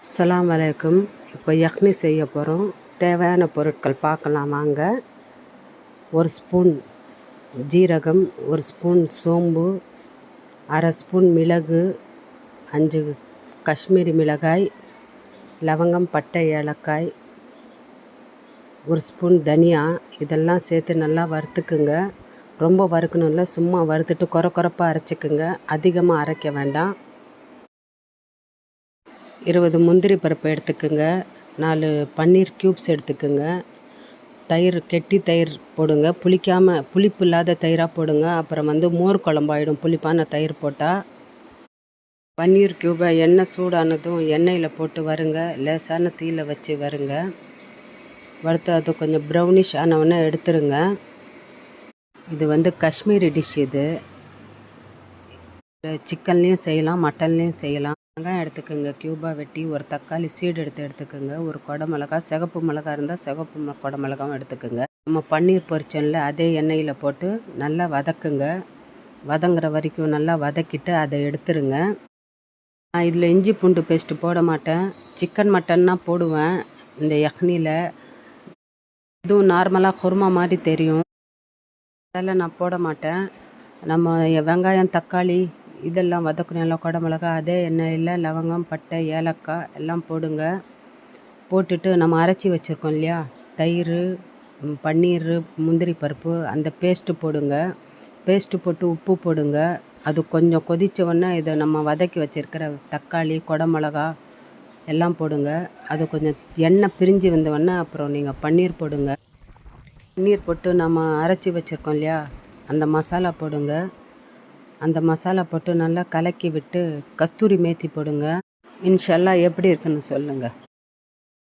அஸ்ஸலாமு அலைக்கும். இப்போ யக்னி செய்ய போகிறோம். தேவையான பொருட்கள் பார்க்கலாம் வாங்க. 1 ஸ்பூன் ஜீரகம், 1 ஸ்பூன் சோம்பு, அரை ஸ்பூன் மிளகு, 5 காஷ்மீரி மிளகாய், லவங்கம், பட்டை, ஏலக்காய், 1 ஸ்பூன் தனியா. இதெல்லாம் சேர்த்து நல்லா வறுத்துக்குங்க. ரொம்ப வறுக்கணும் இல்லை, சும்மா வறுத்துட்டு கொரப்பாக அரைச்சிக்குங்க. அதிகமாக அரைக்க வேண்டாம். 20 முந்திரி பருப்பு எடுத்துக்குங்க. 4 பன்னீர் க்யூப்ஸ் எடுத்துக்குங்க. தயிர், கெட்டி தயிர் போடுங்க. புளிப்பு இல்லாத தயிராக போடுங்க. அப்புறம் மோர் குழம்பாயிடும் புளிப்பான தயிர் போட்டால். பன்னீர் க்யூபை எண்ணெய் சூடானதும் எண்ணெயில் போட்டு வருங்க. லேசான தீயில் வச்சு வருங்க. வறுத்து அது கொஞ்சம் ப்ரௌனிஷ் ஆனவுடனே எடுத்துருங்க. இது காஷ்மீரி டிஷ். இது சிக்கன்லேயும் செய்யலாம், மட்டன்லேயும் செய்யலாம். வெங்காயம் எடுத்துக்கோங்க, க்யூபாக வெட்டி. ஒரு தக்காளி சீடு எடுத்துக்கோங்க. ஒரு குடமிளகா, சிகப்பு மிளகா இருந்தால் சிகப்பு குடமிளகாவும் எடுத்துக்கோங்க. நம்ம பன்னீர் பொரிச்சோம்ல, அதே எண்ணெயில் போட்டு நல்லா வதக்குங்க. வதங்குற வரைக்கும் நல்லா வதக்கிட்டு அதை எடுத்துருங்க. நான் இதில் இஞ்சி பூண்டு பேஸ்ட்டு போட மாட்டேன். சிக்கன் மட்டன்னா போடுவேன் இந்த யக்னியில். இதுவும் நார்மலாக குருமா மாதிரி தெரியும், அதெல்லாம் நான் போட மாட்டேன். நம்ம வெங்காயம், தக்காளி இதெல்லாம் வதக்கணும். எல்லாம் குடமிளகா அதே எண்ணெயில் லவங்கம், பட்டை, ஏலக்காய் எல்லாம் போடுங்க. போட்டுட்டு நம்ம அரைச்சி வச்சுருக்கோம் இல்லையா, தயிர், பன்னீர், முந்திரி பருப்பு, அந்த பேஸ்ட்டு போடுங்க. பேஸ்ட்டு போட்டு உப்பு போடுங்க. அது கொஞ்சம் கொதித்த உடனே இதை நம்ம வதக்கி வச்சுருக்கிற தக்காளி, குடமிளகா எல்லாம் போடுங்க. அது கொஞ்சம் எண்ணெய் பிரிஞ்சு வந்தவுடனே அப்புறம் நீங்கள் பன்னீர் போடுங்க. பன்னீர் போட்டு நம்ம அரைச்சி வச்சுருக்கோம் இல்லையா, அந்த மசாலா போடுங்க. அந்த மசாலா போட்டு நல்லா கலக்கி விட்டு கஸ்தூரி மேத்தி போடுங்க. இன்ஷா அல்லாஹ் எப்படி இருக்குன்னு சொல்லுங்கள்.